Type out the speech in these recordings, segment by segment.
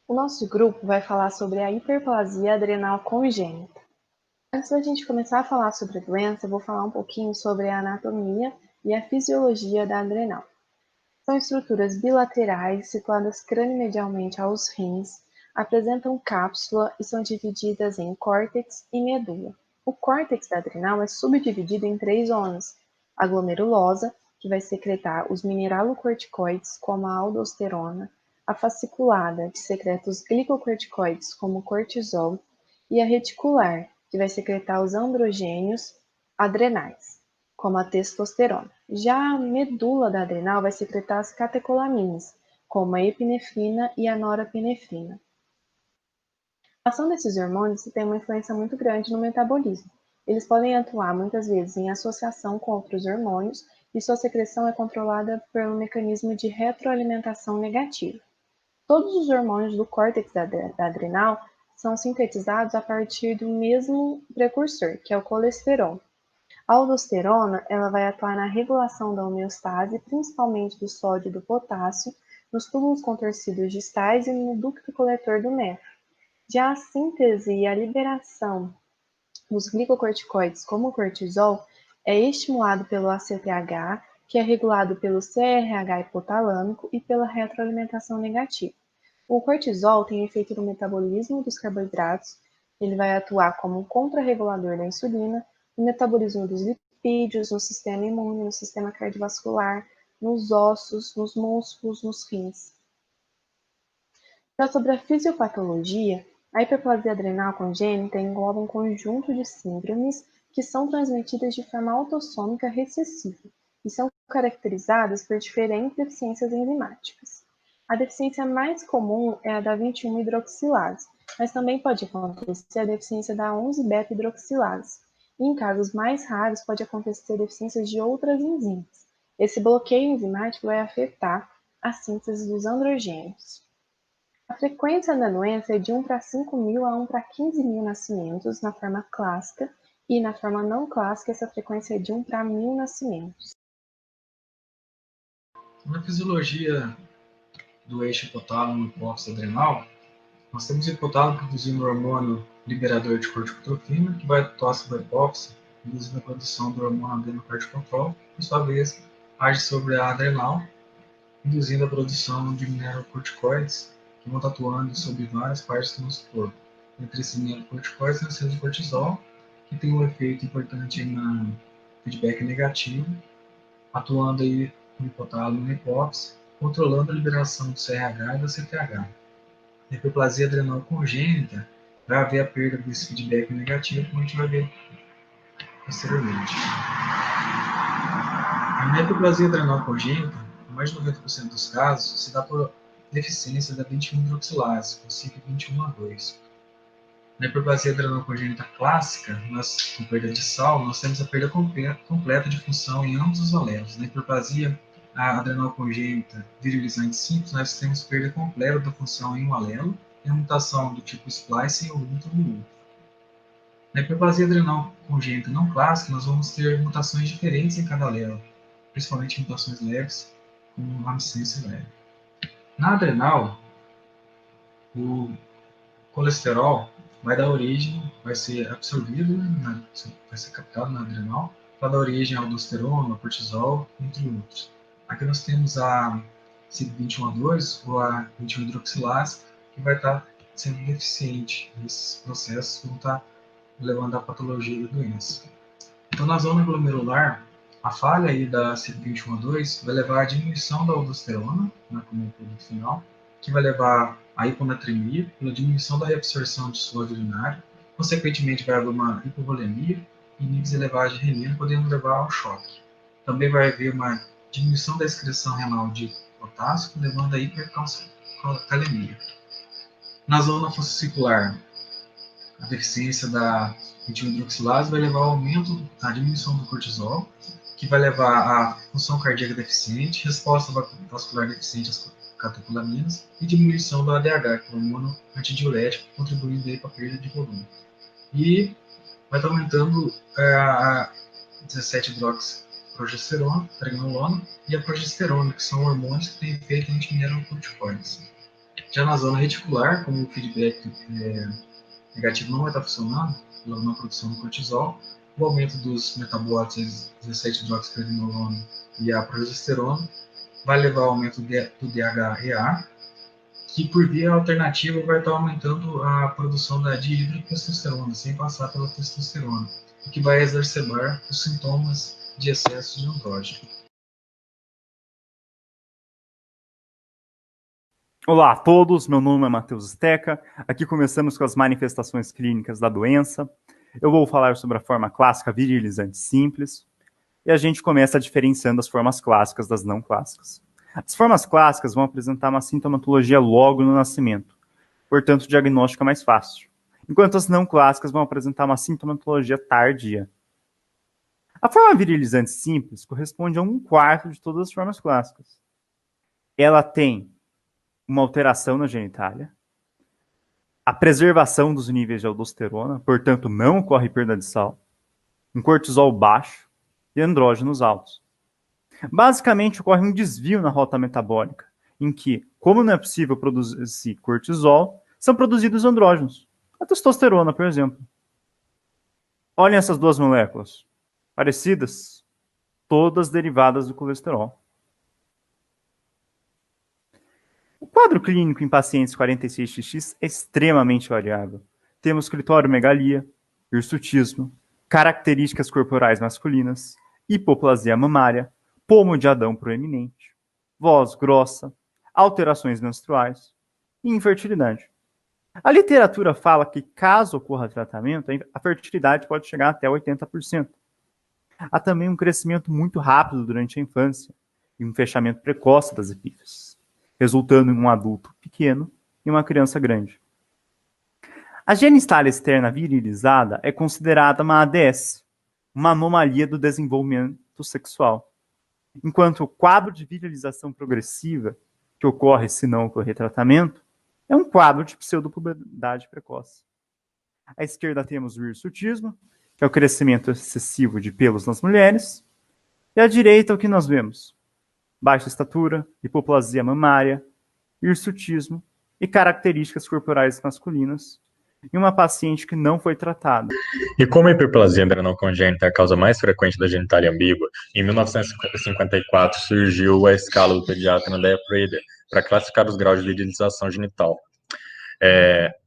O nosso grupo vai falar sobre a hiperplasia adrenal congênita. Antes da gente começar a falar sobre a doença, eu vou falar um pouquinho sobre a anatomia e a fisiologia da adrenal. São estruturas bilaterais situadas craniomedialmente aos rins, apresentam cápsula e são divididas em córtex e medula. O córtex da adrenal é subdividido em 3 zonas: a glomerulosa, que vai secretar os mineralocorticoides, como a aldosterona, a fasciculada, que secreta os glicocorticoides, como o cortisol, e a reticular, que vai secretar os androgênios adrenais, como a testosterona. Já a medula da adrenal vai secretar as catecolaminas, como a epinefrina e a norepinefrina. A ação desses hormônios tem uma influência muito grande no metabolismo. Eles podem atuar muitas vezes em associação com outros hormônios e sua secreção é controlada por um mecanismo de retroalimentação negativa. Todos os hormônios do córtex da adrenal são sintetizados a partir do mesmo precursor, que é o colesterol. A aldosterona, ela vai atuar na regulação da homeostase, principalmente do sódio e do potássio, nos túbulos contorcidos distais e no ducto coletor do néfron. Já a síntese e a liberação dos glicocorticoides, como o cortisol, é estimulado pelo ACTH, que é regulado pelo CRH hipotalâmico e pela retroalimentação negativa. O cortisol tem efeito no metabolismo dos carboidratos, ele vai atuar como um contrarregulador da insulina, no metabolismo dos lipídios, no sistema imune, no sistema cardiovascular, nos ossos, nos músculos, nos rins. Já sobre a fisiopatologia, a hiperplasia adrenal congênita engloba um conjunto de síndromes que são transmitidas de forma autossômica recessiva e são caracterizadas por diferentes deficiências enzimáticas. A deficiência mais comum é a da 21-hidroxilase, mas também pode acontecer a deficiência da 11-beta-hidroxilase. E em casos mais raros, pode acontecer deficiências de outras enzimas. Esse bloqueio enzimático vai afetar a síntese dos androgênios. A frequência da doença é de 1 para 5.000 a 1 para 15.000 nascimentos na forma clássica e na forma não clássica essa frequência é de 1 para 1.000 nascimentos. Na fisiologia do eixo hipotálamo hipófise adrenal, nós temos o hipotálamo produzindo o hormônio liberador de corticotropina, que vai atuar sobre a hipófise, induzindo a produção do hormônio adenocorticotrol, que, por sua vez, age sobre a adrenal, induzindo a produção de mineralocorticoides, que vão estar atuando sobre várias partes do nosso corpo. Entre esses mineralocorticoides, nós temos o cortisol, que tem um efeito importante no feedback negativo, atuando aí no hipotálamo e na hipófise, controlando a liberação do CRH e da CTH. A hiperplasia adrenal congênita vai haver a perda desse feedback negativo, como a gente vai ver posteriormente. A hiperplasia adrenal congênita, em mais de 90% dos casos, se dá por deficiência da 21-hidroxilase, o ciclo 21A2. Na hiperplasia adrenal congênita clássica, com perda de sal, nós temos a perda completa de função em ambos os alelos. Na hiperplasia adrenal congênita virilizante simples, nós temos perda completa da função em um alelo e a mutação do tipo splice em outro no outro. Na hiperplasia adrenal congênita não clássica, nós vamos ter mutações diferentes em cada alelo, principalmente mutações leves, como amicência leve. Na adrenal, o colesterol vai dar origem, vai ser absorvido, vai ser captado na adrenal, para dar origem à aldosterona, ao cortisol, entre outros. Aqui nós temos a CYP21A2 ou a 21-hidroxilase, que vai estar sendo deficiente nesses processos que vão estar levando à patologia da doença. Então, na zona glomerular, a falha aí da CYP21A2 vai levar à diminuição da aldosterona, né, como produto final, que vai levar à hiponatremia, pela diminuição da reabsorção de sódio urinário, consequentemente vai haver uma hipovolemia e níveis elevados de renina, podendo levar ao choque. Também vai haver uma diminuição da excreção renal de potássio, levando à hipercalemia. Na zona fascicular, a deficiência da 21-hidroxilase vai levar ao aumento da diminuição do cortisol, que vai levar à função cardíaca deficiente, resposta vascular deficiente às catecolaminas e diminuição do ADH, que é o hormônio antidiurético, contribuindo aí para a perda de volume. E vai estar aumentando a 17-hidroxiprogesterona, pregnolona, e a progesterona, que são hormônios que têm efeito anti-mineralocorticoides. Já na zona reticular, como o feedback negativo não vai estar funcionando, pela não produção do cortisol, o aumento dos metabólitos 17-hidroxipredinolona e a progesterona vai levar ao aumento do DHEA, que por via alternativa vai estar aumentando a produção da dihidrotestosterona, sem passar pela testosterona, o que vai exacerbar os sintomas de excesso de andrógeno. Olá a todos, meu nome é Matheus Steca. Aqui começamos com as manifestações clínicas da doença. Eu vou falar sobre a forma clássica virilizante simples e a gente começa diferenciando as formas clássicas das não clássicas. As formas clássicas vão apresentar uma sintomatologia logo no nascimento, portanto o diagnóstico é mais fácil, enquanto as não clássicas vão apresentar uma sintomatologia tardia. A forma virilizante simples corresponde a 1/4 de todas as formas clássicas. Ela tem uma alteração na genitália, a preservação dos níveis de aldosterona, portanto não ocorre perda de sal, um cortisol baixo e andrógenos altos. Basicamente ocorre um desvio na rota metabólica, em que, como não é possível produzir cortisol, são produzidos andrógenos, a testosterona, por exemplo. Olhem essas duas moléculas, parecidas, todas derivadas do colesterol. O quadro clínico em pacientes 46XX é extremamente variável. Temos clitoromegalia, hirsutismo, características corporais masculinas, hipoplasia mamária, pomo de Adão proeminente, voz grossa, alterações menstruais e infertilidade. A literatura fala que, caso ocorra tratamento, a fertilidade pode chegar até 80%. Há também um crescimento muito rápido durante a infância e um fechamento precoce das epífises, resultando em um adulto pequeno e uma criança grande. A genitália externa virilizada é considerada uma ADS, uma anomalia do desenvolvimento sexual, enquanto o quadro de virilização progressiva, que ocorre se não ocorrer tratamento, é um quadro de pseudopuberdade precoce. À esquerda temos o hirsutismo, que é o crescimento excessivo de pelos nas mulheres, e à direita o que nós vemos? Baixa estatura, hipoplasia mamária, hirsutismo e características corporais masculinas em uma paciente que não foi tratada. E como a hiperplasia adrenal congênita é a causa mais frequente da genitália ambígua, em 1954 surgiu a escala do pediatra Andrea Prader para classificar os graus de virilização genital.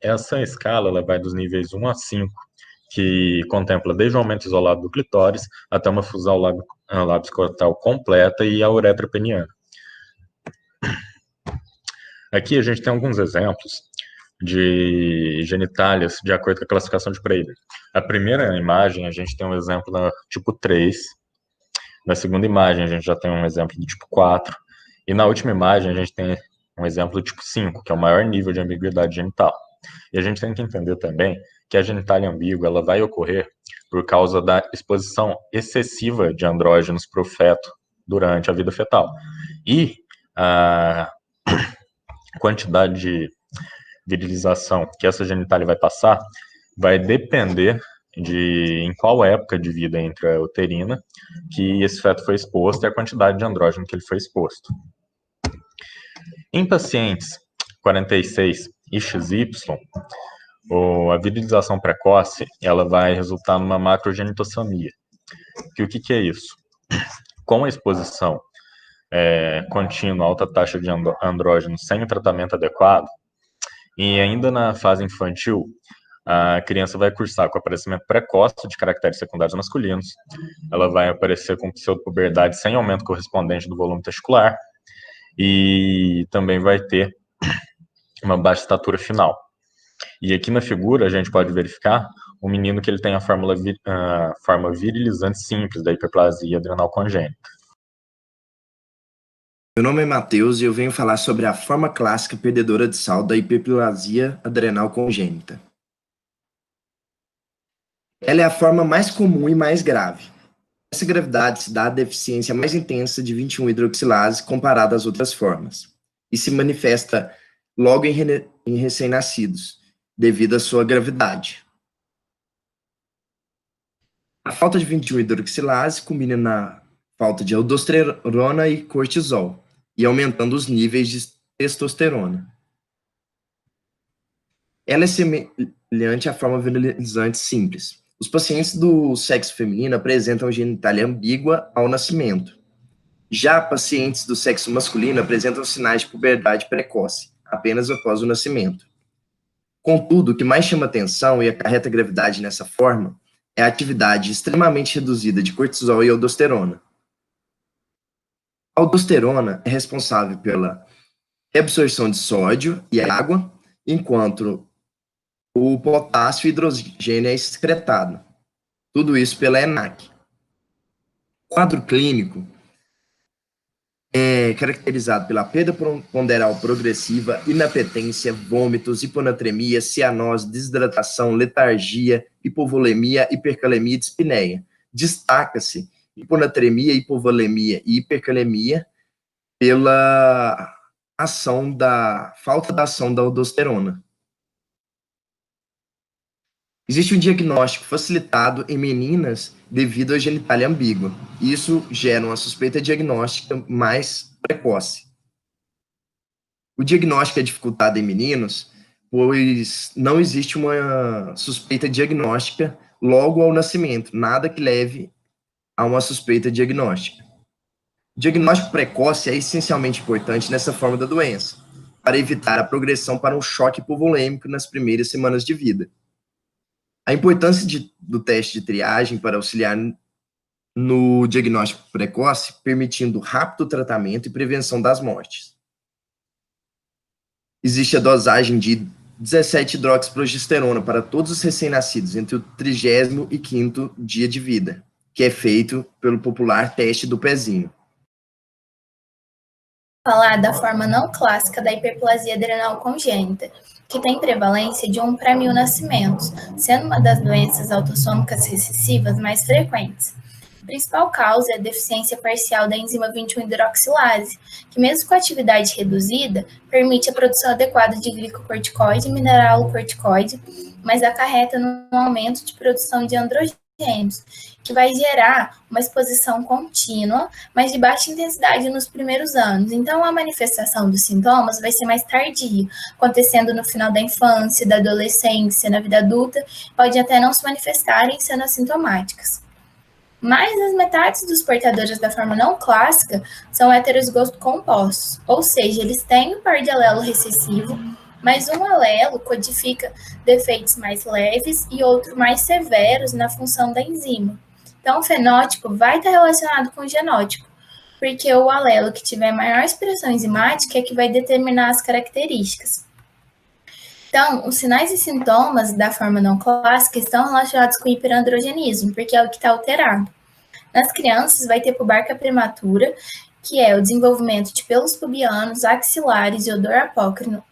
Essa escala ela vai dos níveis 1 a 5, que contempla desde o aumento isolado do clitóris até uma fusão lábio-escrotal completa e a uretra peniana. Aqui a gente tem alguns exemplos de genitálias de acordo com a classificação de Prader. A primeira imagem a gente tem um exemplo da tipo 3, na segunda imagem a gente já tem um exemplo do tipo 4, e na última imagem a gente tem um exemplo do tipo 5, que é o maior nível de ambiguidade genital. E a gente tem que entender também que a genitália ambígua ela vai ocorrer por causa da exposição excessiva de andrógenos para o feto durante a vida fetal. E a quantidade de virilização que essa genitália vai passar vai depender de em qual época de vida intrauterina que esse feto foi exposto e a quantidade de andrógeno que ele foi exposto. Em pacientes 46 e XY, a virilização precoce ela vai resultar numa macrogenitossamia. O que é isso? Com a exposição contínua, alta taxa de andrógeno sem o tratamento adequado, e ainda na fase infantil, a criança vai cursar com aparecimento precoce de caracteres secundários masculinos, ela vai aparecer com pseudopuberdade sem aumento correspondente do volume testicular, e também vai ter uma baixa estatura final. E aqui na figura a gente pode verificar um menino que ele tem a forma virilizante simples da hiperplasia adrenal congênita. Meu nome é Matheus e eu venho falar sobre a forma clássica perdedora de sal da hiperplasia adrenal congênita. Ela é a forma mais comum e mais grave. Essa gravidade se dá à deficiência mais intensa de 21-hidroxilase comparada às outras formas, e se manifesta logo em recém-nascidos, devido à sua gravidade. A falta de 21-hidroxilase combina na falta de aldosterona e cortisol, e aumentando os níveis de testosterona. Ela é semelhante à forma virilizante simples. Os pacientes do sexo feminino apresentam genitália ambígua ao nascimento. Já pacientes do sexo masculino apresentam sinais de puberdade precoce, apenas após o nascimento. Contudo, o que mais chama atenção e acarreta gravidade nessa forma é a atividade extremamente reduzida de cortisol e aldosterona. A aldosterona é responsável pela absorção de sódio e água, enquanto o potássio e hidrogênio é excretado. Tudo isso pela ENaC. O quadro clínico é caracterizado pela perda ponderal progressiva, inapetência, vômitos, hiponatremia, cianose, desidratação, letargia, hipovolemia, hipercalemia e dispneia. Destaca-se hiponatremia, hipovolemia e hipercalemia pela falta da ação da aldosterona. Existe um diagnóstico facilitado em meninas devido à genitália ambígua. Isso gera uma suspeita diagnóstica mais precoce. O diagnóstico é dificultado em meninos, pois não existe uma suspeita diagnóstica logo ao nascimento, nada que leve a uma suspeita diagnóstica. O diagnóstico precoce é essencialmente importante nessa forma da doença, para evitar a progressão para um choque hipovolêmico nas primeiras semanas de vida. A importância do teste de triagem para auxiliar no diagnóstico precoce, permitindo rápido tratamento e prevenção das mortes. Existe a dosagem de 17-hidroxiprogesterona para todos os recém-nascidos entre o 30º e 5º dia de vida, que é feito pelo popular teste do pezinho. Falar da forma não clássica da hiperplasia adrenal congênita, que tem prevalência de 1 para 1000 nascimentos, sendo uma das doenças autossômicas recessivas mais frequentes. A principal causa é a deficiência parcial da enzima 21-hidroxilase, que mesmo com atividade reduzida, permite a produção adequada de glicocorticoide e mineralocorticoide, mas acarreta no aumento de produção de androgênios, que vai gerar uma exposição contínua, mas de baixa intensidade nos primeiros anos. Então, a manifestação dos sintomas vai ser mais tardia, acontecendo no final da infância, da adolescência, na vida adulta, pode até não se manifestarem sendo assintomáticas. Mais das metades dos portadores da forma não clássica são heterozigotos compostos, ou seja, eles têm um par de alelo recessivo, mas um alelo codifica defeitos mais leves e outro mais severos na função da enzima. Então, o fenótipo vai estar relacionado com o genótipo, porque o alelo que tiver maior expressão enzimática é que vai determinar as características. Então, os sinais e sintomas da forma não clássica estão relacionados com o hiperandrogenismo, porque é o que está alterado. Nas crianças, vai ter pubarca prematura, que é o desenvolvimento de pelos pubianos, axilares e odor apócrino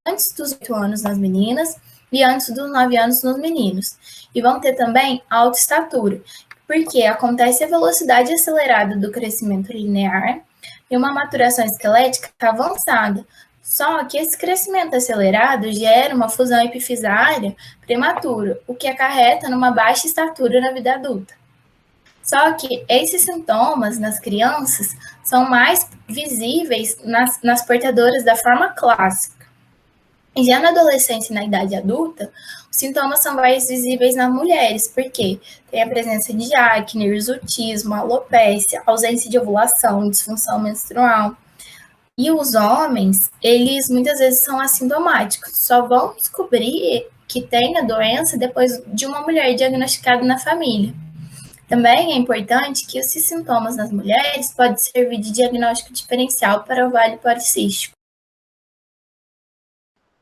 antes dos 8 anos nas meninas e antes dos 9 anos nos meninos. E vão ter também alta estatura, porque acontece a velocidade acelerada do crescimento linear e uma maturação esquelética avançada. Só que esse crescimento acelerado gera uma fusão epifisária prematura, o que acarreta numa baixa estatura na vida adulta. Só que esses sintomas nas crianças são mais visíveis nas portadoras da forma clássica. E já na adolescência e na idade adulta, os sintomas são mais visíveis nas mulheres, porque tem a presença de acne, hirsutismo, alopecia, ausência de ovulação, disfunção menstrual. E os homens, eles muitas vezes são assintomáticos, só vão descobrir que tem a doença depois de uma mulher diagnosticada na família. Também é importante que esses sintomas nas mulheres podem servir de diagnóstico diferencial para ovário policístico.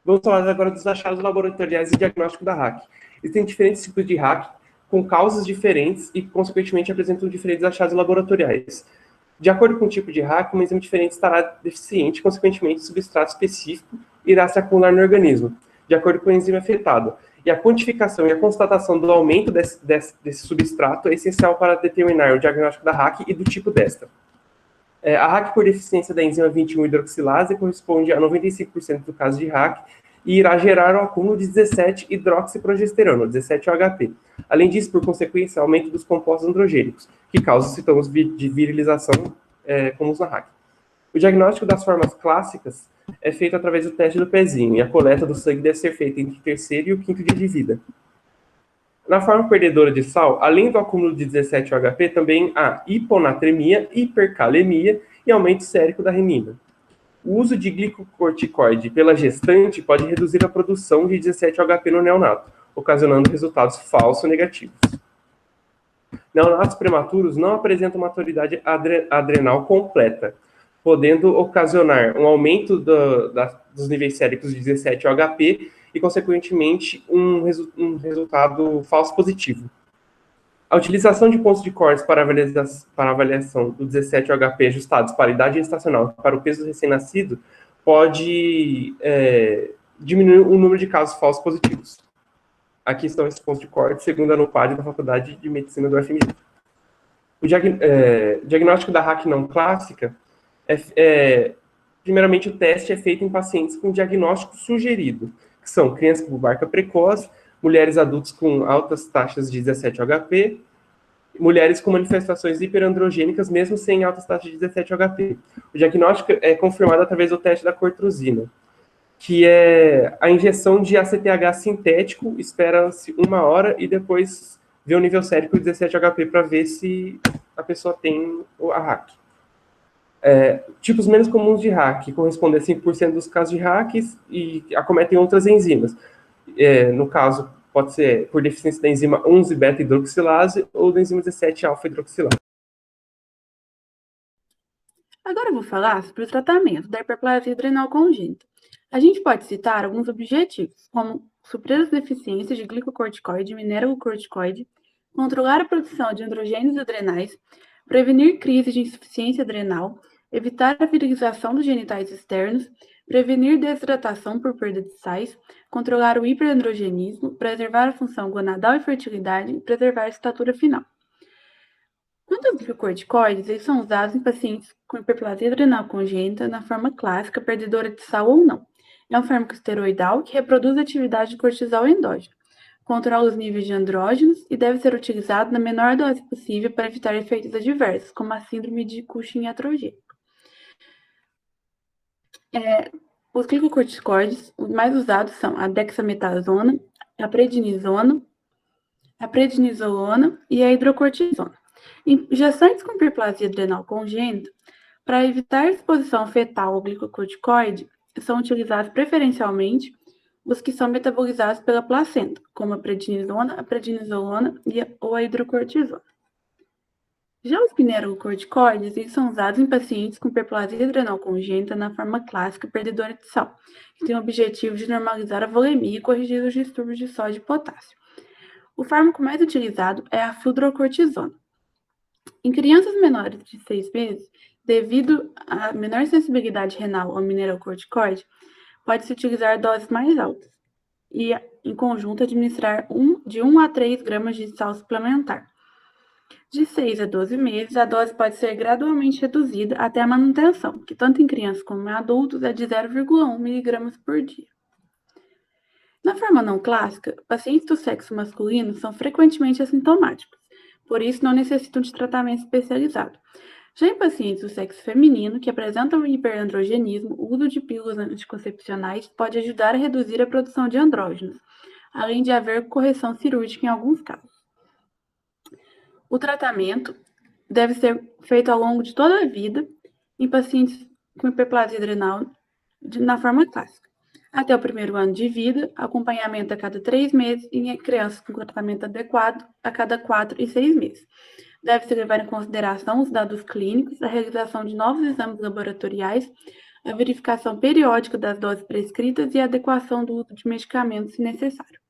Vamos falar agora dos achados laboratoriais e diagnóstico da RAC. Existem diferentes tipos de RAC, com causas diferentes e, consequentemente, apresentam diferentes achados laboratoriais. De acordo com o tipo de RAC, uma enzima diferente estará deficiente, consequentemente, o substrato específico irá se acumular no organismo, de acordo com a enzima afetada. E a quantificação e a constatação do aumento desse substrato é essencial para determinar o diagnóstico da RAC e do tipo desta. A RAC por deficiência da enzima 21-hidroxilase corresponde a 95% do caso de RAC e irá gerar um acúmulo de 17-hidroxiprogesterona, 17-OHP. Além disso, por consequência, aumento dos compostos androgênicos, que causam sintomas de virilização, como os na RAC. O diagnóstico das formas clássicas é feito através do teste do pezinho, e a coleta do sangue deve ser feita entre o terceiro e o quinto dia de vida. Na forma perdedora de sal, além do acúmulo de 17-OHP, também há hiponatremia, hipercalemia e aumento sérico da renina. O uso de glicocorticoide pela gestante pode reduzir a produção de 17-OHP no neonato, ocasionando resultados falsos negativos. Neonatos prematuros não apresentam maturidade adrenal completa, podendo ocasionar um aumento dos níveis séricos de 17-OHP e, consequentemente, um resultado falso positivo. A utilização de pontos de Corbs para avaliação do 17-OHP ajustados para a idade gestacional e para o peso do recém-nascido pode diminuir o número de casos falsos positivos. Aqui estão esses pontos de Corbs, segundo a NUPAD da Faculdade de Medicina do FMG. O diagnóstico da RAC não clássica primeiramente, o teste é feito em pacientes com diagnóstico sugerido, que são crianças com bubarca precoce, mulheres adultas com altas taxas de 17-OHP, mulheres com manifestações hiperandrogênicas, mesmo sem altas taxas de 17-OHP. O diagnóstico é confirmado através do teste da cortrosina, que é a injeção de ACTH sintético, espera-se 1 hora e depois vê o nível sérico de 17-OHP para ver se a pessoa tem a RAC. Tipos menos comuns de RAC correspondem a 5% dos casos de RACs e acometem outras enzimas. No caso, pode ser por deficiência da enzima 11-beta-hidroxilase ou da enzima 17-alfa-hidroxilase. Agora eu vou falar sobre o tratamento da hiperplasia adrenal congênita. A gente pode citar alguns objetivos, como suprir as deficiências de glicocorticoide e mineralocorticoide, controlar a produção de androgênios adrenais, prevenir crise de insuficiência adrenal, evitar a virilização dos genitais externos, prevenir desidratação por perda de sais, controlar o hiperandrogenismo, preservar a função gonadal e fertilidade e preservar a estatura final. Quanto aos glicocorticoides, eles são usados em pacientes com hiperplasia adrenal congênita na forma clássica, perdedora de sal ou não. É um fármaco esteroidal que reproduz a atividade de cortisol endógeno, controla os níveis de andrógenos e deve ser utilizado na menor dose possível para evitar efeitos adversos, como a síndrome de Cushing iatrogênico. Os glicocorticoides, os mais usados são a dexametasona, a prednisona e a hidrocortisona. Em gestantes com hiperplasia adrenal congênita, para evitar a exposição fetal ao glicocorticoide, são utilizados preferencialmente os que são metabolizados pela placenta, como a prednisolona ou a hidrocortisona. Já os mineralocorticoides, eles são usados em pacientes com hiperplasia adrenal congênita na forma clássica perdedora de sal, que tem o objetivo de normalizar a volemia e corrigir os distúrbios de sódio e potássio. O fármaco mais utilizado é a fludrocortisona. Em crianças menores de 6 meses, devido à menor sensibilidade renal ao mineralocorticoide, pode-se utilizar doses mais altas e, em conjunto, administrar de 1 a 3 gramas de sal suplementar. De 6 a 12 meses, a dose pode ser gradualmente reduzida até a manutenção, que tanto em crianças como em adultos é de 0,1 mg por dia. Na forma não clássica, pacientes do sexo masculino são frequentemente assintomáticos, por isso não necessitam de tratamento especializado. Já em pacientes do sexo feminino que apresentam hiperandrogenismo, o uso de pílulas anticoncepcionais pode ajudar a reduzir a produção de andrógenos, além de haver correção cirúrgica em alguns casos. O tratamento deve ser feito ao longo de toda a vida em pacientes com hiperplasia adrenal na forma clássica. Até o 1º ano de vida, acompanhamento a cada 3 meses e em crianças com tratamento adequado a cada 4 e 6 meses. Deve-se levar em consideração os dados clínicos, a realização de novos exames laboratoriais, a verificação periódica das doses prescritas e a adequação do uso de medicamentos se necessário.